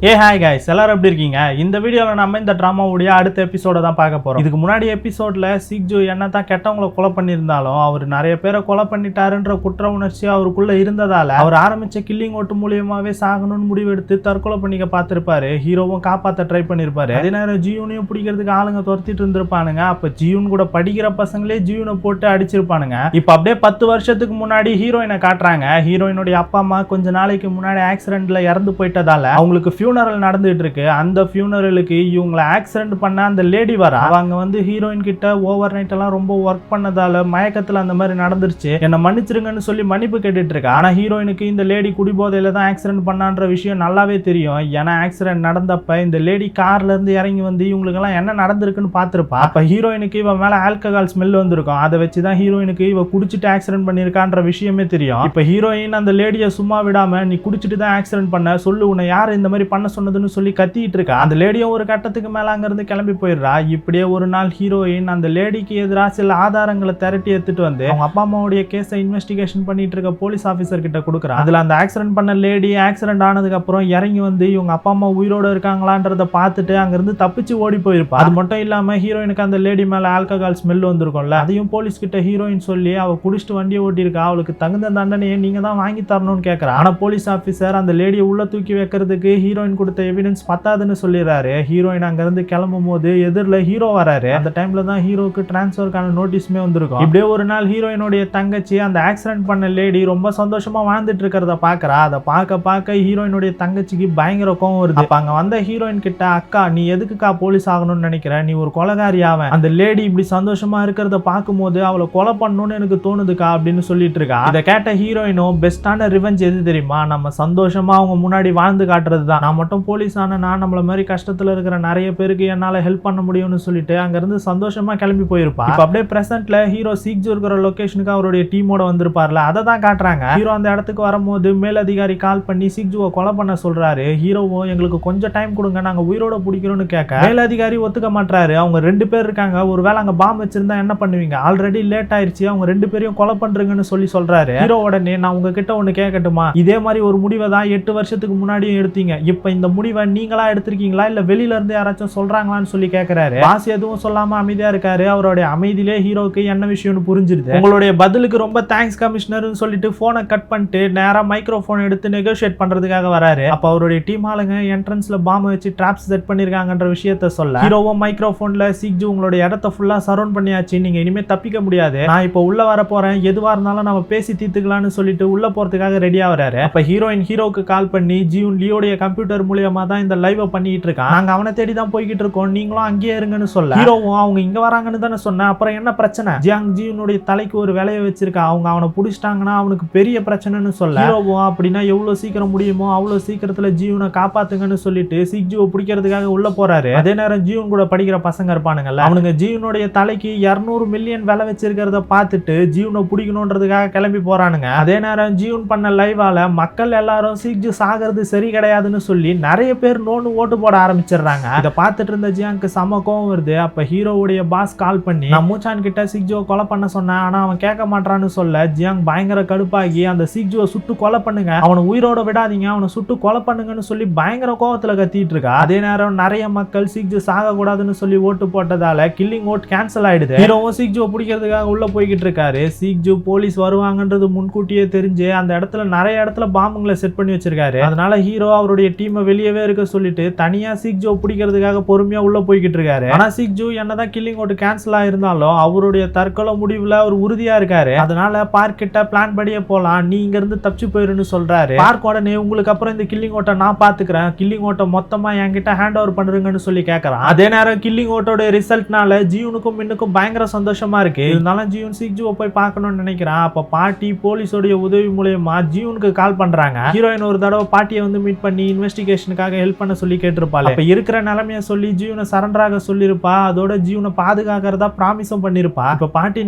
Hi guys, எல்லாரும் எப்படி இருக்கீங்க? இந்த வீடியோவில் நம்ம இந்த ட்ராமாவுடைய அடுத்த எபிசோட தான் பார்க்க போகிறோம். இதுக்கு முன்னாடி எபிசோடில் சிக்ஜு என்ன தான் கெட்டவங்களை கொலை பண்ணியிருந்தாலும் அவர் நிறைய பேரை கொலை பண்ணிட்டாருன்ற குற்ற உணர்ச்சி அவருக்குள்ளே இருந்ததால் அவர் ஆரம்பித்த கில்லிங் ஓட்டு மூலியமாகவே சாகணும்னு முடிவெடுத்து தற்கொலை பண்ணிக்க பார்த்துருப்பாரு. ஹீரோவும் காப்பாற்ற ட்ரை பண்ணியிருப்பாரு. அதே நேரம் ஜியூனையும் பிடிக்கிறதுக்கு ஆளுங்க துரத்திட்டு இருந்திருப்பானுங்க. அப்போ ஜியூன் கூட படிக்கிற பசங்களே ஜியூனை போட்டு அடிச்சிருப்பானுங்க. இப்போ அப்படியே 10 வருஷத்துக்கு முன்னாடி ஹீரோயினை காட்டுறாங்க. ஹீரோயினுடைய அப்பா அம்மா கொஞ்ச நாளைக்கு முன்னாடி ஆக்சிடென்ட்ல இறந்து போயிட்டதால அவங்களுக்கு ஃபியூனரல் நடந்துட்டு இருக்கு. அந்த ஃபியூனரலுக்கு இவங்களை ஆக்சிடென்ட் பண்ண அந்த லேடி வர அவங்க வந்து ஹீரோயின் கிட்ட ஓவர் நைட் எல்லாம் ரொம்ப ஒர்க் பண்ணதால மயக்கத்துல அந்த மாதிரி நடந்துருச்சு, என்ன மன்னிச்சிருங்கன்னு சொல்லி மன்னிப்பு கேட்டுட்டு இருக்கா. ஆனா ஹீரோயினுக்கு இந்த லேடி குடிபோதையில தான் ஆக்சிடென்ட் பண்ணான்ற விஷயம் நல்லாவே தெரியும். ஏன்னா ஆக்சிடென்ட் நடந்தப்ப இந்த லேடி கார்ல இருந்து இறங்கி வந்து இவங்களுக்கு எல்லாம் என்ன நடந்திருக்குன்னு பார்த்திருப்பா. அப்ப ஹீரோயினுக்கு இவ மேல ஆல்கஹால் ஸ்மெல் வந்திருக்கும். அதை வச்சுதான் ஹீரோயினுக்கு இவ குடிச்சிட்டு ஆக்சிடென்ட் பண்ணிருக்கான்ற விஷயமே தெரியும். இப்ப ஹீரோயின் அந்த லேடியை சும்மா விடாம நீ குடிச்சிட்டு தான் ஆக்சிடென்ட் பண்ண, சொல்லு உன்னை யார் இந்த மாதிரி பண்ண சொன்னதுன்னு சொல்லி கத்திட்டு இருக்கா. அந்த லேடியும் ஒரு கட்டத்துக்கு மேல அங்க இருந்து கிளம்பி போயிடுறா. இப்படியே ஒரு நாள் ஹீரோயின் அந்த லேடிக்கு எதிராக சில ஆதாரங்களை திரட்டி எடுத்துட்டு வந்து அவங்க அப்பா அம்மாவுடைய கேஸை இன்வெஸ்டிகேஷன் பண்ணிட்டு இருக்க போலீஸ் ஆபீசர் கிட்ட கொடுக்குறா. அதுல அந்த ஆக்சிடென்ட் பண்ண லேடி ஆக்சிடென்ட் ஆனதுக்கு அப்புறம் இறங்கி வந்து இவங்க அப்பா அம்மா உயிரோட இருக்காங்களான்றத பார்த்துட்டு அங்க இருந்து தப்பிச்சு ஓடி போயிருப்பா. அது மட்டும் இல்லாம ஹீரோயினுக்கு அந்த லேடி மேல ஆல்கஹால் ஸ்மெல் வந்திருக்கும்ல, அதையும் போலீஸ் கிட்ட ஹீரோயின் சொல்லி அவ குடிச்சிட்டு வண்டியை ஓட்டி இருக்கா, அவளுக்கு தகுந்த தண்டனையை நீங்க தான் வாங்கி தரணும்னு கேட்கறா. ஆனா போலீஸ் ஆபீசர் அந்த லேடியை உள்ள தூக்கி வைக்கிறதுக்கு ஹீரோயின் கொடுத்த எவிடன்ஸ் பத்தாதுன்னு சொல்லிடுறாரு. ஹீரோயின் அங்க இருந்து கிளம்பும் போது எதிரில் ஹீரோ வராரு. அந்த டைம்ல தான் ஹீரோக்கு டிரான்ஸ்ஃபருக்கான நோட்டீஸ்மே வந்திருக்கும். இப்படியே ஒரு நாள் ஹீரோயினுடைய தங்கச்சி அந்த ஆக்சிடென்ட் பண்ண லேடி ரொம்ப சந்தோஷமா வாழ்ந்துட்டு இருக்கிறத பாக்குறா. அதை பார்க்க ஹீரோயினுடைய தங்கச்சிக்கு பயங்கர கோவம் வருது. அப்ப அங்க வந்த ஹீரோயின் கிட்ட, அக்கா நீ எதுக்குக்கா போலீஸ் ஆகணும்னு நினைக்கிற, நீ ஒரு கொலைகாரி ஆவன், அந்த லேடி இப்படி சந்தோஷமா இருக்கிறத பார்க்கும் போது அவளை கொலை பண்ணணும்னு எனக்கு தோணுதுக்கா அப்படின்னு சொல்லிட்டு இருக்கா. இதை கேட்ட ஹீரோயினும் பெஸ்டான ரிவெஞ்ச் எது தெரியுமா, நம்ம சந்தோஷமா அவங்க முன்னாடி வாழ்ந்து காட்டுறது தான். நான் மட்டும் போலீஸ் ஆனா நம்மள மாதிரி கஷ்டத்துல இருக்கிற நிறைய பேருக்கு என்னால ஹெல்ப் பண்ண முடியும்னு சொல்லிட்டு அங்க இருந்து சந்தோஷமா கிளம்பி போயிருப்பா. இப்ப அப்படியே பிரசன்ட்ல ஹீரோ சிக்ஜு இருக்கிற லொகேஷனுக்கு அவருடைய டீமோட வந்திருப்பார்ல, அதை தான் காட்டுறாங்க. ஹீரோ அந்த இடத்துக்கு வரும்போது மேலதிகாரி கால் பண்ணி சிக்ஜுவை கொலை பண்ண சொல்றாரு. ஹீரோவும் எங்களுக்கு கொஞ்சம் டைம் கொடுங்க, நாங்க உயிரோட பிடிக்கிறோம்னு கேட்க மேலதிகாரி ஒத்துக்க மாட்டாரு. அவங்க 2 பேர் இருக்காங்க, ஒருவேளை அங்க பாம் வச்சிருந்தா என்ன பண்ணுவீங்க, ஆல்ரெடி லேட் ஆயிருச்சு, அவங்க 2 பேரையும் கொலை பண்றீங்கன்னு சொல்றாரு. ஹீரோ உடனே நான் உங்ககிட்ட ஒண்ணு கேட்கட்டுமா, இதே மாதிரி ஒரு முடிவை தான் 8 வருஷத்துக்கு முன்னாடியும் எடுத்தீங்க, இப்ப இந்த முடிவை நீங்களா எடுத்திருக்கீங்களா இல்ல வெளியில இருந்து யாராச்சும் சொல்றாங்களான்னு சொல்லி கேட்கிறாரு. பாஸ் எதுவும் சொல்லாம அமைதியா இருக்காரு. அவருடைய அமைதியிலே ஹீரோக்கு என்ன விஷயம்னு புரிஞ்சிருது. உங்களுடைய பதிலுக்கு ரொம்ப தேங்க்ஸ் கமிஷனர்னு சொல்லிட்டு போனை கட் பண்ணிட்டு நேரா மைக்ரோஃபோன் எடுத்து நெகோஷியேட் பண்றதுக்காக வராரு. அப்ப அவருடைய டீம் ஆளுங்க என்ட்ரன்ஸ்ல பாம் வச்சு ட்ராப்ஸ் செட் பண்ணிருக்காங்கன்ற விஷயத்த சொல்ல ஹீரோவும் மைக்ரோஃபோன்ல சிக்ஜு உங்களுடைய இடத்த ஃபுல்லா சரவுண்ட் பண்ணியாச்சு, நீங்க இனிமே தப்பிக்க முடியாது, நான் இப்போ உள்ள வர போறேன், எதுவா இருந்தாலும் நம்ம பேசி தீர்த்துக்கலாம்னு சொல்லிட்டு உள்ள போறதுக்காக ரெடியா வராரு. அப்ப ஹீரோயின் ஹீரோக்கு கால் பண்ணி ஜியூன் லியோடைய கம்ப்யூட்டர் மூலியமா தான் இந்த லைவ் பண்ணிட்டு இருக்கான், நாங்க அவனை தேடி தான் போய்கிட்டு இருக்கோம், நீங்களும் அங்கேயே இருங்கன்னு சொல்ல ஹீரோவும் அவங்க இங்க வராங்கன்னு தானே சொன்னேன், அப்புறம் என்ன பிரச்சனை, ஜியாங் ஜியூனுடைய தலைக்கு ஒரு வேலையை வச்சிருக்கா, அவங்க அவனை பிடிச்சிட்டாங்கன்னா அவனுக்கு பெரிய பிரச்சனைன்னு சொல்ல ஹீரோவும் அப்படின்னா எவ்வளவு சீக்கிரம் முடியுமோ அவ்வளவு சீக்கிரத்துல ஜியூனை காப்பாத்துங்கன்னு சொல்லிட்டு சிக்ஜுவை பிடிக்கிறதுக்காக உள்ள போறாரு. அதே நேரம் ஜியூன் கூட படிக்கிற பசங்க இருப்பானுங்கல்ல, அவனுங்க ஜியூனுடைய தலைக்கு 200 மில்லியன் விலை வச்சிருக்கிறத பார்த்துட்டு ஜியூனை பிடிக்கணும்ன்றதுக்காக கிளம்பி போறானுங்க. அதே நேரம் ஜியூன் பண்ண லைவால மக்கள் எல்லாரும் சிக்ஜு சாகிறது சரி கிடையாதுன்னு சொல்லி நிறைய பேர் நோன்னு ஓட்டு போட ஆரம்பிச்சிடுறாங்க. இதை பார்த்துட்டு இருந்த ஜியாங்க்கு செம கோவம் வருது. அப்ப ஹீரோவுடைய பாஸ் கால் பண்ணி நான் மூச்சான் கிட்ட சிக்ஜுவை கொலை பண்ண சொன்னேன், ஆனா அவன் கேட்க மாட்டான்னு சொல்ல ஜியாங் பயங்கர கடுப்பாகி அந்த சிக்ஜுவை சுட்டு கொலை பண்ணுங்க, அவனை உயிரோட விடாதீங்க, அவனை சுட்டு கொலை பண்ணுங்கன்னு சொல்லி பயங்கர கோவத்துல கத்திட்டு இருக்கா. அதே நேரம் நிறைய மக்கள் சிக்ஜு சாக கூடாதுன்னு சொல்லி ஓட்டு போட்டதால கில்லிங் ஓட் கேன்சல் ஆயிடுது. ஹீரோவும் சிக்ஜுவை பிடிக்கிறதுக்காக உள்ள போய்கிட்டு இருக்காரு. சிக்ஜு போலீஸ் வருவாங்கன்றது முன்கூட்டியே தெரிஞ்சு அந்த இடத்துல நிறைய இடத்துல பாம்புங்களை செட் பண்ணி வச்சிருக்காரு. அதனால ஹீரோ அவருடைய டீமை வெளியவே இருக்க சொல்லிட்டு தனியா சிக்ஜுவை பிடிக்கிறதுக்காக பொறுமையா உள்ள போய்கிட்டு இருக்காரு. ஆனா சிக்ஜு என்னதான் கில்லிங் ஓட் கேன்சல் ஆயிருந்தாலும் அவருடைய தற்கொலை முடிவுல அவர் உறுதியா இருக்காரு. அதனால பார்க் கிட்ட பிளான் படியே போலாம், நீ இங்க இருந்து தப்பிச்சு போயிருன்னு சொல்றாரு. பார்க் உடனே உங்களுக்கு அப்புறம் இந்த கில்லிங் ஓட்டை நான் பாத்துக்கிறேன், கில்லிங் ஓட்டை மொத்தமா என்கிட்ட ஹேண்ட் ஓவர் பண்ணுறீங்கன்னு சொல்லி கேட்கறான். அதே நேரம் கில்லிங் ஓட்டோட ரிசல்ட்னால ஜியூனுக்கும் மின்னுக்கும் பயங்கர சந்தோஷமா இருக்கு. இருந்தாலும் ஜியூன் சிக்ஜுவை போய் பார்க்கணும்னு நினைக்கிறான். அப்ப பாட்டி போலீஸோடைய உதவி மூலமா ஜியூனுக்கு கால் பண்றாங்க. ஹீரோயின் ஒரு தடவை பாட்டியை வந்து மீட் பண்ணி இன்வெஸ்டிகேஷனுக்காக ஹெல்ப் பண்ண சொல்லி கேட்டிருப்பாள். அப்ப இருக்கிற நிலைமையை சொல்லி ஜியூனை சரண்டராக சொல்லியிருப்பா. அதோட ஜியூனை பாதுகாக்கிறதா ப்ராமிஸும் பண்ணிருப்பா. இப்ப பாட்டி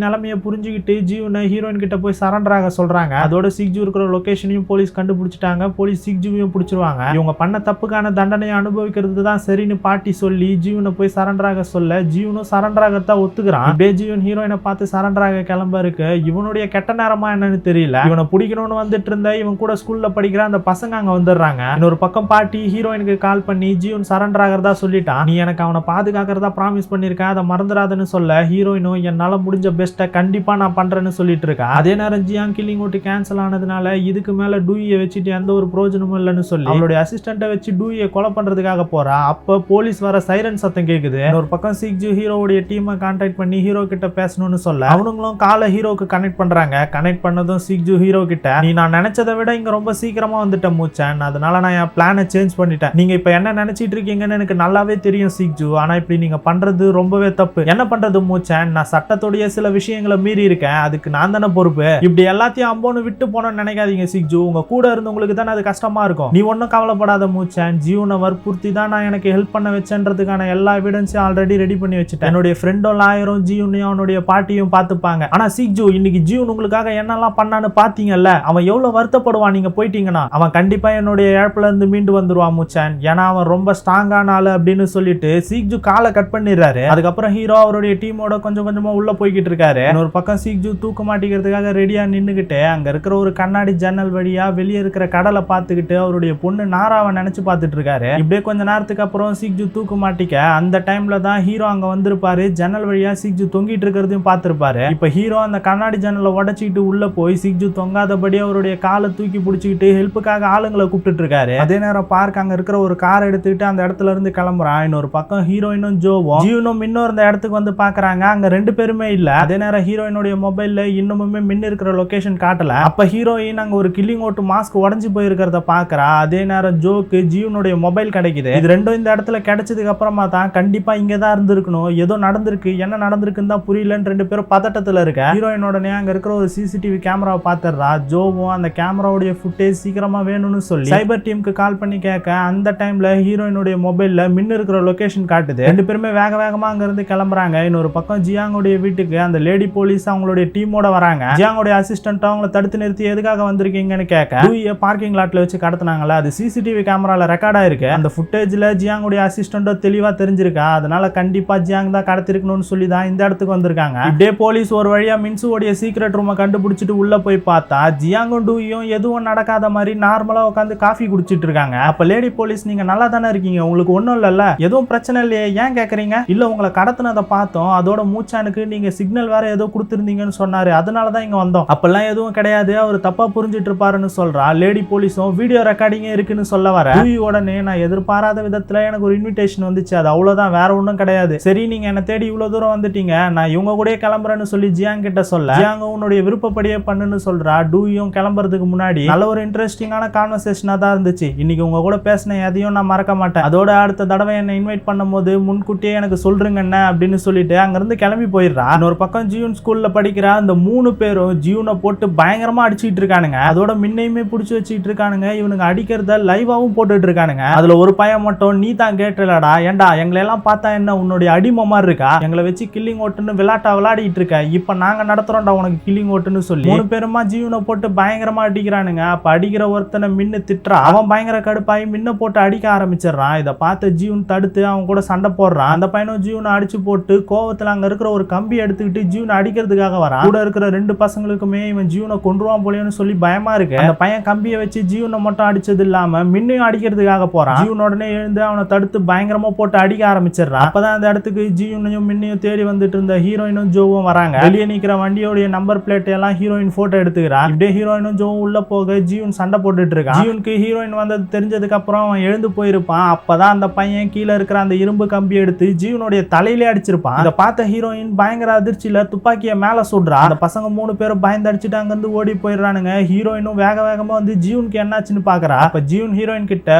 நிலைமையை புரிஞ்சுக்கிட்டு ஜியூனை ஹீரோயின் கிட்ட போய் சரண்டராக சொல்றாங்க. அதோட சிக்ஜு இருக்கிற லொகேஷனையும் போலீஸ் கண்டுபிடிச்சிட்டாங்க. போலீஸ் சிக்ஜுவையும் பிடிச்சிருவாங்க. இவங்க பண்ண தப்புக்கான தண்டனையை அனுபவிக்கிறது தான் சரின்னு பாட்டி சொல்லி ஜியூனை போய் சரண்டராக சொல்ல ஜியூனும் சரண்டராகத்தான் ஒத்துக்கிறான். அப்படியே ஜியூன் ஹீரோயினை பார்த்து சரண்டராக கிளம்ப இருக்கு. இவனுடைய கெட்ட நேரமா என்னன்னு தெரியல, இவனை பிடிக்கணும்னு வந்துட்டு இருந்த இவன் கூட ஸ்கூல்ல படிக்கிற அந்த பசங்க அங்க வந்துடுறாங்க. இன்னொரு பக்கம் பாட்டி பாட்டி ஹீரோயினுக்கு கால் பண்ணி ஜியூன் சரண்டர் ஆகிறதா சொல்லிட்டான். நீ எனக்கு அவனை பாதுகாக்கிறதா ப்ராமிஸ் பண்ணிருக்க, அதை மறந்துடாதுன்னு சொல்ல ஹீரோயினும் என்னால முடிஞ்ச பெஸ்ட்டை கண்டிப்பா நான் பண்றேன்னு சொல்லிட்டு இருக்கா. அதே நேரம் ஜியாங் கில்லிங் ஓட்டு கேன்சல் ஆனதுனால இதுக்கு மேல டூயை வச்சுட்டு எந்த ஒரு பிரயோஜனமும் இல்லைன்னு சொல்லி அவளுடைய அசிஸ்டன்ட்டை வச்சு டூயை கொலை பண்றதுக்காக போறா. அப்ப போலீஸ் வர சைரன் சத்தம் கேக்குது. ஒரு பக்கம் சிக்ஜு ஹீரோவுடைய டீமை கான்டாக்ட் பண்ணி ஹீரோ கிட்ட பேசணும்னு சொல்ல அவனுங்களும் காலை ஹீரோக்கு கனெக்ட் பண்றாங்க. கனெக்ட் பண்ணதும் சிக்ஜு ஹீரோ கிட்ட நீ நான் நினைச்சதை விட இங்க ரொம்ப சீக்கிரமா வந்துட்டேன் மூச்சன், அதனால நான் என் பிளானை சேஞ்ச் பண்ணிட்டேன். நீங்க இப்ப என்ன நினைச்சிட்டு இருக்கீங்கன்னு எனக்கு நல்லாவே தெரியும் சிக்ஜு, ஆனா இப்படி நீங்க பண்றது ரொம்பவே தப்பு. என்ன பண்றது மூச்சன், நான் சட்டத்துடைய சில விஷயங்களை மீறி இருக்கேன், அதுக்கு நான் தானே பொறுப்பு. இப்படி எல்லாத்தையும் அம்போன்னு விட்டு போனோம்னு நினைக்காதீங்க சிக்ஜு, உங்க கூட இருந்தவங்களுக்கு தானே அது கஷ்டமா இருக்கும். நீ ஒன்னும் கவலைப்படாத மூச்சன், ஜியூனை வற்புறுத்தி தான் நான் எனக்கு ஹெல்ப் பண்ண வச்சேன்றதுக்கான எல்லா எவிடன்ஸையும் ஆல்ரெடி ரெடி பண்ணி வச்சுட்டேன். என்னுடைய ஃப்ரெண்டும் லாயரும் ஜியூனையும் அவனுடைய பாட்டியும் பார்த்துப்பாங்க. ஆனா சிக்ஜு இன்னைக்கு ஜியூன் உங்களுக்காக என்னெல்லாம் பண்ணான்னு பாத்தீங்கல்ல, அவன் எவ்வளவு வருத்தப்படுவான் நீங்க போயிட்டீங்கன்னா. அவன் கண்டிப்பா என்னுடைய இழப்புல இருந்து மீண்டு வந்துருவான் மூச்சன், ஏன்னா அவன் ரொம்ப ஸ்ட்ராங்கான ஆளு அப்படின்னு சொல்லிட்டு சிக்ஜு காலை கட் பண்ணிடுறாரு. அதுக்கப்புறம் ஹீரோ அவருடைய டீமோட கொஞ்சம் கொஞ்சமா உள்ள போய்கிட்டு இருக்காரு. ஒரு பக்கம் சிக்ஜு தூக்க மாட்டிக்கிறதுக்காக ரெடியா நின்னுகிட்டு அங்க இருக்கிற ஒரு கண்ணாடி ஜன்னல் வழியா வெளியே இருக்கிற கடலை பார்த்துக்கிட்டு அவருடைய பொண்ணு நாராவை நினைச்சு பார்த்துட்டு இருக்காரு. இப்படியே கொஞ்ச நேரத்துக்கு அப்புறம் சிக்ஜு தூக்க மாட்டிக்க அந்த டைம்ல தான் ஹீரோ அங்க வந்திருப்பாரு. ஜன்னல் வழியா சிக்ஜு தொங்கிட்டு இருக்கிறதையும் பார்த்திருப்பாரு. இப்ப ஹீரோ அந்த கண்ணாடி ஜன்னலை உடைச்சிட்டு உள்ள போய் சிக்ஜு தொங்காதபடி அவருடைய காலை தூக்கி பிடிச்சிக்கிட்டு ஹெல்ப்புக்காக ஆளுங்களை கூப்பிட்டு இருக்காரு. அதே நேரம் பார்க் அங்க இருக்கிற ஒரு கார் எடுத்துக்கிட்டு அந்த இடத்துல இருந்து கிளம்புறான். இன்னொரு பக்கம் ஹீரோயினும் ஜோவும் ஜியூனும் இன்னொரு இடத்துக்கு வந்து பாக்குறாங்க. அங்க ரெண்டு பேருமே இல்ல. அதே நேரம் ஹீரோயினுடைய மொபைல்ல இன்னுமுமே மின் இருக்கிற லொகேஷன் காட்டல. அப்ப ஹீரோயின் அங்க ஒரு கில்லிங் ஓட்டு மாஸ்க் உடைஞ்சு போயிருக்கிறத பாக்குறா. அதே நேரம் ஜோக்கு ஜியூனுடைய மொபைல் கிடைக்குது. இது ரெண்டும் இந்த இடத்துல கிடைச்சதுக்கு அப்புறமா தான் கண்டிப்பா இங்க தான் இருந்திருக்கணும், ஏதோ நடந்திருக்கு, என்ன நடந்திருக்குன்னு தான் புரியலன்னு ரெண்டு பேரும் பதட்டத்துல இருக்க. ஹீரோயின் உடனே அங்க இருக்கிற ஒரு சிசிடிவி கேமராவை பாத்துறா. ஜோவும் அந்த கேமராவுடைய ஃபுட்டேஜ் சீக்கிரமா வேணும்னு சொல்லி சைபர் டீமுக்கு கால் பண்ணி கேட்க அந்த டைம்ல ஹீரோயினுடைய மொபைல்ல மின் இருக்கிற லொகேஷன் காட்டுது. ரெண்டு பேருமே வேக வேகமா அங்க இருந்து கிளம்புறாங்க. இன்னொரு பக்கம் ஜியாங்குடைய வீட்டுக்கு அந்த லேடி போலீஸ் அவங்களுடைய டீமோட வராங்க. ஜியாங்குடைய அசிஸ்டன்ட் அவங்களை தடுத்து நிறுத்தி எதுக்காக வந்திருக்கீங்கன்னு கேட்க டூயை பார்க்கிங் லாட்ல வச்சு கடத்தினாங்கல்ல, அது சிசிடிவி கேமரால ரெக்கார்ட் ஆயிருக்கு. அந்த ஃபுட்டேஜ்ல ஜியாங்குடைய அசிஸ்டன்ட்டோ தெளிவா தெரிஞ்சிருக்கா. அதனால கண்டிப்பா ஜியாங் தான் கடத்திருக்கணும்னு சொல்லி தான் இந்த இடத்துக்கு வந்திருக்காங்க. இப்படியே போலீஸ் ஒரு வழியா மின்சுவோடைய சீக்ரெட் ரூமை கண்டுபிடிச்சிட்டு உள்ள போய் பார்த்தா ஜியாங்கும் டூயும் எதுவும் நடக்காத மாதிரி நார்மலா உட்காந்து காஃபி குடிச்சிட்டு இருக்காங்க. அப்ப லேடி போலீஸ் நீங்க நல்லா தானே இருக்கீங்க, உங்களுக்கு ஒன்றும் இல்லைல்ல, எதுவும் பிரச்சனை இல்லையே, ஏன் கேட்குறீங்க? இல்ல உங்களை கடத்தினதை பார்த்தோம், அதோட மூச்சானுக்கு நீங்க சிக்னல் வேற ஏதோ கொடுத்துருந்தீங்கன்னு சொன்னாரு, அதனால தான் இங்க வந்தோம். அப்பெல்லாம் எதுவும் கிடையாது, அவர் தப்பா புரிஞ்சிட்டு இருப்பாருன்னு சொல்றா. லேடி போலீஸும் வீடியோ ரெக்கார்டிங்கே இருக்குன்னு சொல்ல வர உடனே நான் எதிர்பாராத விதத்துல எனக்கு ஒரு இன்விடேஷன் வந்துச்சு, அது அவ்வளவுதான், வேற ஒன்றும் கிடையாது. சரி நீங்க என்ன தேடி இவ்வளவு தூரம் வந்துட்டீங்க, நான் இவங்க கூட கிளம்புறேன்னு சொல்லி ஜியாங் கிட்ட சொல்ல ஜியாங் உன்னுடைய விருப்பப்படியே பண்ணுன்னு சொல்றா. டூயும் கிளம்புறதுக்கு முன்னாடி நல்ல ஒரு இன்ட்ரெஸ்டிங்கான கான்வர்சேஷனா தான் இருந்துச்சு, இன்னைக்கு உங்க கூட பேசின எதையும் நான் மறக்க மாட்டேன், அதோட அடுத்த தடவை என்ன இன்வைட் பண்ணும்போது முன்கூட்டியே எனக்கு சொல்றீங்க என்ன அப்படின்னு சொல்லிட்டு அங்கிருந்து கிளம்பி போயிடுறா. இன்னொரு பக்கம் ஜியூன் ஸ்கூல்ல படிக்கிற அந்த 3 பேரும் ஜியூனை போட்டு பயங்கரமா அடிச்சிட்டு இருக்கானுங்க. அதோட மின்னையுமே பிடிச்சி வச்சுட்டு இருக்கானுங்க. இவனுங்க அடிக்கிறத லைவாவும் போட்டுட்டு இருக்கானுங்க. அதுல ஒரு பையன் மட்டும் நீ தான் கேட்டலடா, ஏண்டா எங்களை எல்லாம் பார்த்தா என்ன உன்னுடைய அடிமை மாதிரி இருக்கா, எங்களை வச்சு கில்லிங் ஓட்டுன்னு விளையாடிட்டு இருக்க, இப்ப நாங்க நடத்துறோம்டா உனக்கு கில்லிங் ஓட்டுன்னு சொல்லி 3 பேருமா ஜியூனை போட்டு பயங்கரமா அடிக்கிறானுங்க. அப்ப அடிக்கிற ஒருத்தனை மின்னு திட்டுறா. அவன் பயங்கர கடுப்பாய் மின்ன போட்டு அடிக்க ஆரம்பிச்சிடறான். இதை பார்த்து ஜியூன் தடுத்து அவன் கூட சண்டை போடுறான். அந்த பையனும் ஜியூனை அடிச்சு போட்டு கோவத்துல அங்க இருக்கிற ஒரு கம்பி எடுத்துக்கிட்டு ஜியூனை அடிக்கிறதுக்காக வரான். கூட இருக்கிற 2 பசங்களுக்குமே இவன் ஜியூனை கொன்றுவான் போலேன்னு சொல்லி பயமா இருக்கு. அந்த பையன் கம்பியை வச்சு ஜியூனை மட்டும் அடிச்சது இல்லாம மின்னையும் அடிக்கிறதுக்காக போறான். ஜியூன் உடனே எழுந்து அவனை தடுத்து பயங்கரமா போட்டு அடிக்க ஆரம்பிச்சிடறான். அப்பதான் அந்த இடத்துக்கு ஜியூனையும் மின்னையும் தேடி வந்துட்டு இருந்த ஹீரோயினும் ஜோவும் வராங்க. வெளியே நிக்கிற வண்டியோடைய நம்பர் பிளேட் எல்லாம் ஹீரோயின் போட்டோ எடுத்துக்கிறான். இப்படியே ஹீரோயினும் ஜோவும் உள்ள போக ஜியூன் சண்டை போட்டுட்டு இருக்கான். ஜியூனுக்கு ஹீரோயின் வந்தது தெரிஞ்சதுக்கு அப்புறம் அவன் எழுந்து போயிருப்பான். அப்பதான் அந்த பையன் கீழே இருக்கிற அந்த இரும்பு கம்பி எடுத்து ஜியூனுடைய தலையிலே அடிச்சிருப்பான். இதை பார்த்த ஹீரோயின் பயங்கர அதிர்ச்சியில துப்பாக்கியை மேல சுடுறா. அந்த பசங்க 3 பேரும் பயந்து அடிச்சுட்டு அங்கிருந்து ஓடி போயிடுறானுங்க. ஹீரோயினும் வேக வேகமா வந்து ஜியூனுக்கு என்னாச்சுன்னு பாக்குறா. அப்ப ஜியூன் ஹீரோயின் கிட்ட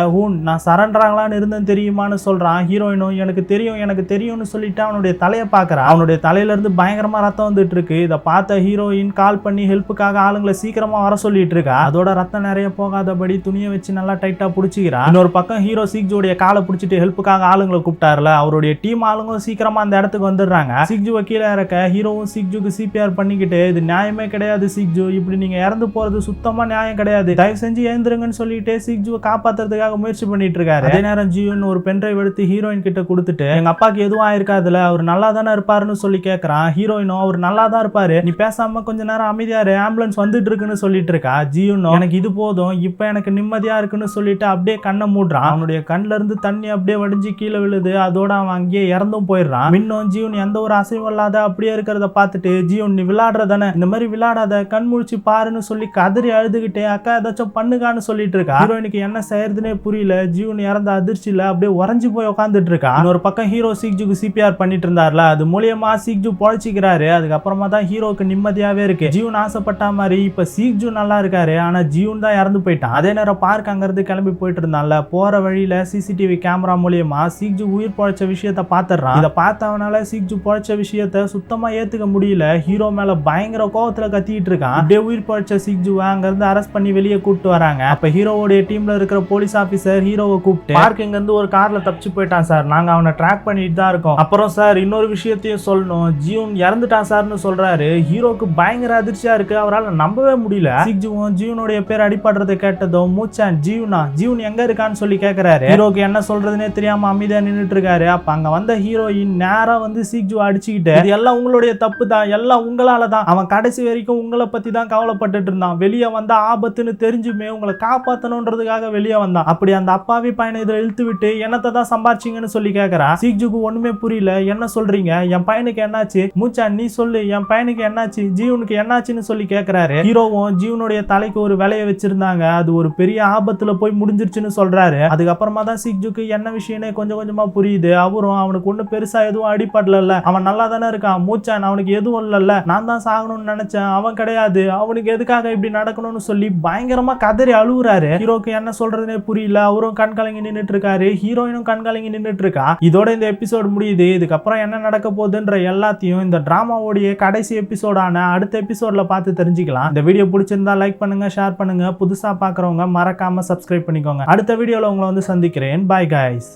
நான் சரண்டராங்களான்னு இருந்தேன் தெரியுமான்னு சொல்றான். ஹீரோயினும் எனக்கு தெரியும்னு சொல்லிட்டு அவனுடைய தலையை பாக்குறா. அவனுடைய தலையில இருந்து பயங்கரமா ரத்தம் வந்துட்டு இருக்கு. இதை பார்த்த ஹீரோயின் கால் பண்ணி ஹெல்ப்புக்காக ஆளுங்களை சீக்கிரமா வர சொல்லிட்டு இருக்கா. அதோட ரத்தம் நிறைய போகாதபடி துணியை வச்சு நல்லா டைட்டா புடிச்சுக்கிறா. இன்னொரு பக்கம் ஹீரோ சிக்ஜுடைய காலை பிடிச்சிட்டு ஹெல்ப்புக்காக ஆளுங்களை கூப்பிட்டாருல, அவருடைய டீம் ஆளுங்களும் சீக்கிரமா அந்த இடத்துக்கு வந்துடுறாங்க. சிக்ஜுவை கீழே இறக்க ஹீரோவும் சிக்ஜுக்கு சிபிஆர் பண்ணிக்கிட்டு இது நியாயமே கிடையாது சிக்ஜு, இப்படி நீங்க இறந்து போறது சுத்தமா நியாயம் கிடையாது, தயவு செஞ்சு எழுந்துருங்கன்னு சொல்லிட்டு சிக்ஜுவை காப்பாத்துறதுக்காக முயற்சி பண்ணிட்டு இருக்காரு. அதே நேரம் ஜியூன் ஒரு பென்ட்ரைவ் எடுத்து ஹீரோயின் கிட்ட கொடுத்துட்டு எங்க அப்பாக்கு எதுவும் ஆயிருக்காதுல, அவர் நல்லா தானே இருப்பாருன்னு சொல்லி கேட்கறான். ஹீரோயினும் அவர் நல்லா தான் இருப்பாரு, நீ பேசாம கொஞ்ச நேரம் அமைதியாரு, ஆம்புலன்ஸ் வந்துட்டு இருக்குன்னு சொல்லிட்டு இருக்கா. ஜியூனும் எனக்கு இது போதும், இப்ப எனக்கு நிம்மதியா இருக்குன்னு சொல்லிட்டு அப்படியே கண்ணை மூடுறான். அவனுடைய கண்ணுல இருந்து தண்ணி அப்படியே வடிஞ்சு கீழே விழுது. அதோட அவன் அங்கேயே இறந்தும் போயிடுறான். மின்னும் ஜீவன் எந்த ஒரு அசைவும் இல்லாத அப்படியே இருக்கிறத பார்த்துட்டு, ஜீவன் நீ விளையாடுறதானே, இந்த மாதிரி விளையாடாத, கண் முழிச்சு பாருன்னு சொல்லி கதறி அழுதுகிட்டே அக்கா ஏதாச்சும் பண்ணுகான்னு சொல்லிட்டு இருக்கா. ஹீரோயினுக்கு என்ன செய்யறதுனே புரியல. ஜீவன் இறந்த அதிர்ச்சியில அப்படியே உறைஞ்சு போய் உட்காந்துட்டு இருக்கா. இன்னொரு பக்கம் ஹீரோ சிக்ஜுக்கு சிபிஆர் பண்ணிட்டு இருந்தார்ல, அது மூலியமா சிக்ஜு பொழைச்சிக்கிறாரு. அதுக்கப்புறமா தான் ஹீரோக்கு நிம்மதியாவே இருக்கு. ஜீவன் ஆசைப்பட்ட மாதிரி இப்ப சிக்ஜு நல்லா இருக்காரு. ஆனா ஜீவன் தான் இறந்து போயிட்டான். அதே நேரம் பார்க் அங்கிருந்து கிளம்பி போயிட்டு இருந்தான்ல, போற வழியில சிசிடிவி கேமரா மூலியமா சிக்ஜு உயிர் பொழைச்ச விஷயத்த பாத்துறான். இதை பார்த்தவனால சிக்ஜு பொழைச்ச விஷயத்த சுத்தமா ஏத்துக்க முடியல. ஹீரோ மேல பயங்கர கோவத்துல கத்திட்டு இருக்கான். அப்படியே உயிர் பொழைச்ச சிக்ஜுவை அங்கிருந்து அரெஸ்ட் பண்ணி வெளியே கூப்பிட்டு வராங்க. அப்ப ஹீரோவோட டீம்ல இருக்கிற போலீஸ் ஆபீசர் ஹீரோவை கூப்பிட்டு, பார்க் இங்க இருந்து ஒரு கார்ல தப்பிச்சு போயிட்டான் சார், நாங்க அவனை ட்ராக் பண்ணிட்டு தான் இருக்கோம். அப்புறம் சார் இன்னொரு விஷயத்தையும் சொல்லணும், ஜீவன் இறந்துட்டான் சார்னு சொல்றாரு. ஹீரோக்கு பயங்கர அதிர்ச்சியா இருக்கு. அவரால் நம்பவே முடியல. சிக்ஜுவும் ஜீவனுடைய பேர் அடிபடுறதை கேட்டதும் மூச்சான் ஜீவன் எங்க இருக்கான்னு சொல்லி கேக்குறாரு. ஹீரோக்கு என்ன சொல்றதுன்னே தெரியாம அமைதியா நின்னுட்டு இருக்காரு. அப்ப அங்க வந்த ஹீரோயின் நேரா வந்து சிக்ஜு அடிச்சுக்கிட்டு, இது எல்லாம் உங்களுடைய தப்பு தான், எல்லாம் உங்களால தான், அவன் கடைசி வரைக்கும் உங்களை பத்தி தான் கவலைப்பட்டுட்டு இருந்தான், வெளியே வந்த ஆபத்துன்னு தெரிஞ்சுமே உங்களை காப்பாத்தணும்ன்றதுக்காக வெளியே வந்தான், அப்படி அந்த அப்பாவி பையனை இதில் இழுத்து விட்டு என்னத்தை தான் சம்பாரிச்சிங்கன்னு சொல்லி கேட்கறா. சிக்ஜுக்கு ஒண்ணுமே புரியல. என்ன சொல்றீங்க, என் பையனுக்கு என்னாச்சு, மூச்சான் நீ சொல்லு, என் பையனுக்கு என்னாச்சு, ஜீவனுக்கு என்னாச்சுன்னு சொல்லி கேட்கிறாரு. ஹீரோவும் ஜீவனுடைய தலைக்கு ஒரு விலையை வச்சிருந்தாங்க, அது ஒரு பெரிய ஆபத்துல போய் முடிஞ்சிருச்சுன்னு சொல்றாரு. அதுக்கப்புறமா தான் சிக்ஜுக்கு என்ன விஷயம்னே கொஞ்சம் கொஞ்சமா புரியுது. அவரும் அவனுக்கு ஒண்ணு பெருசா எதுவும் அடிப்படல, அவன் நல்லா தானே இருக்கான், மூச்சான் அவனுக்கு எதுவும் இல்லைல்ல, நான் தான் சாகணும்னு நினைச்சேன், அவன் கிடையாது, அவனுக்கு எதுக்காக இப்படி நடக்கணும்னு சொல்லி பயங்கரமா கதறி அழுகுறாரு. ஹீரோக்கு என்ன சொல்றதுனே புரியல. அவரும் கண் கலங்கி நின்னுட்டு இருக்காரு. ஹீரோயினும் கண் கலங்கி நின்னுட்டு இருக்கா. இதோட இந்த எபிசோட் முடியுது. இதுக்கப்புறம் என்ன நடக்க போகுதுன்ற எல்லாத்தையும் இந்த டிராமாவோடைய கடைசி எபிசோடான அடுத்த எபிசோட்ல பார்த்து தெரிஞ்சுக்கலாம். இந்த வீடியோ பிடிச்சிருந்தா லைக் பண்ணுங்க, ஷேர் பண்ணுங்க, புதுசா பாக்குறவங்க மறக்காம சப்ஸ்கிரைப் பண்ணிக்கோங்க. அடுத்த வீடியோல உங்களை வந்து சந்திக்கிறேன். Bye guys.